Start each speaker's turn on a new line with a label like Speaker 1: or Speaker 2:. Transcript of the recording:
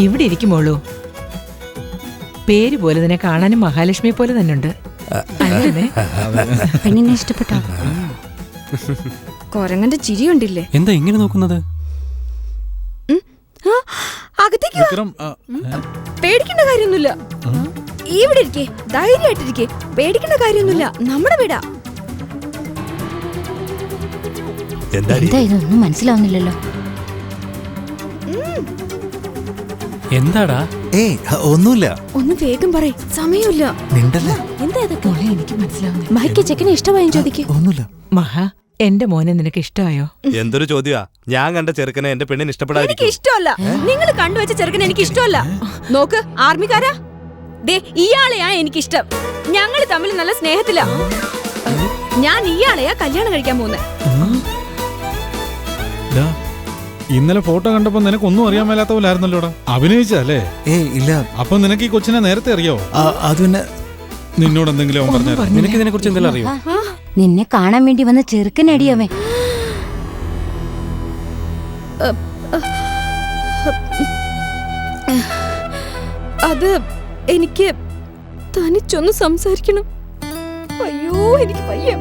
Speaker 1: ഇവിടെ ഇരിക്കുമോളൂ. പേര് പോലെ തന്നെ കാണാനും മഹാലക്ഷ്മി പോലെ തന്നെ ഉണ്ട്.
Speaker 2: പെണ്ണിനെ ഇഷ്ടപ്പെട്ടോ? കൊരങ്ങന്റെ ചിരി ഉണ്ടില്ലേ?
Speaker 3: എന്താ ഇങ്ങനെ നോക്കുന്നത്?
Speaker 2: അകത്തേക്ക് പേടിക്കേണ്ട കാര്യമൊന്നുമില്ല. ഇവിടെ ഇരിക്കേ, ധൈര്യമായിട്ടിരിക്കേ, പേടിക്കേണ്ട കാര്യമൊന്നുമില്ല. നമ്മുടെ വീടാ.
Speaker 4: എന്താ ഇതൊന്നും മനസ്സിലാവുന്നില്ലല്ലോ.
Speaker 3: എന്താടാ?
Speaker 4: ഒന്നുമില്ല.
Speaker 2: ഒന്ന് വേഗം പറയ്, സമയമില്ല.
Speaker 1: എന്താ എനിക്ക് മനസ്സിലാവുന്നില്ല.
Speaker 2: മൈക്ക് ചെക്കനെ ഇഷ്ടമായും ചോദിക്കേ.
Speaker 4: ഒന്നുമില്ല.
Speaker 1: മഹാ, എന്റെ മോനെ നിനക്ക് ഇഷ്ടമായോ?
Speaker 5: എന്തൊരു ചോദ്യാ. ഞാൻ കണ്ട ചെറുക്കനെ എന്റെ പെണ്ണിന്
Speaker 2: എനിക്ക്
Speaker 5: ഇഷ്ടപ്പെടാതിരിക്കും.
Speaker 2: ഇഷ്ടമല്ല. നിങ്ങൾ കണ്ടുവച്ച ചെറുക്കനെ എനിക്ക് ഇഷ്ടമല്ല. നോക്ക് ആർമിക്കാരാ, ദേ ഇയാളെയാ എനിക്കിഷ്ടം. ഞങ്ങൾ തമ്മിൽ നല്ല സ്നേഹത്തിലാ. ഞാൻ ഇയാളെയാ കല്യാണം കഴിക്കാൻ പോകുന്നത്.
Speaker 6: ഇന്നലെ ഫോട്ടോ കണ്ടപ്പോ നിനക്കൊന്നും അറിയാൻ മേലാത്ത പോലായിരുന്നല്ലോടാ. അഭിനയിച്ചല്ലേ?
Speaker 4: ഇല്ല.
Speaker 6: അപ്പൊ നിനക്ക് ഈ കൊച്ചിനെ നേരത്തെ അറിയാവോ?
Speaker 4: അത് പിന്നെ
Speaker 6: നിന്നോട് എന്തെങ്കിലും അവൻ പറഞ്ഞു?
Speaker 3: നിനക്ക് ഇതിനെ കുറിച്ച് എന്തെങ്കിലും അറിയോ?
Speaker 4: നിന്നെ കാണാൻ വേണ്ടി വന്ന ചെറുക്കനടിയവൻ.
Speaker 2: അത് എനിക്ക് തനിച്ചൊന്ന് സംസാരിക്കണം. അയ്യോ എനിക്ക് വയ്യ.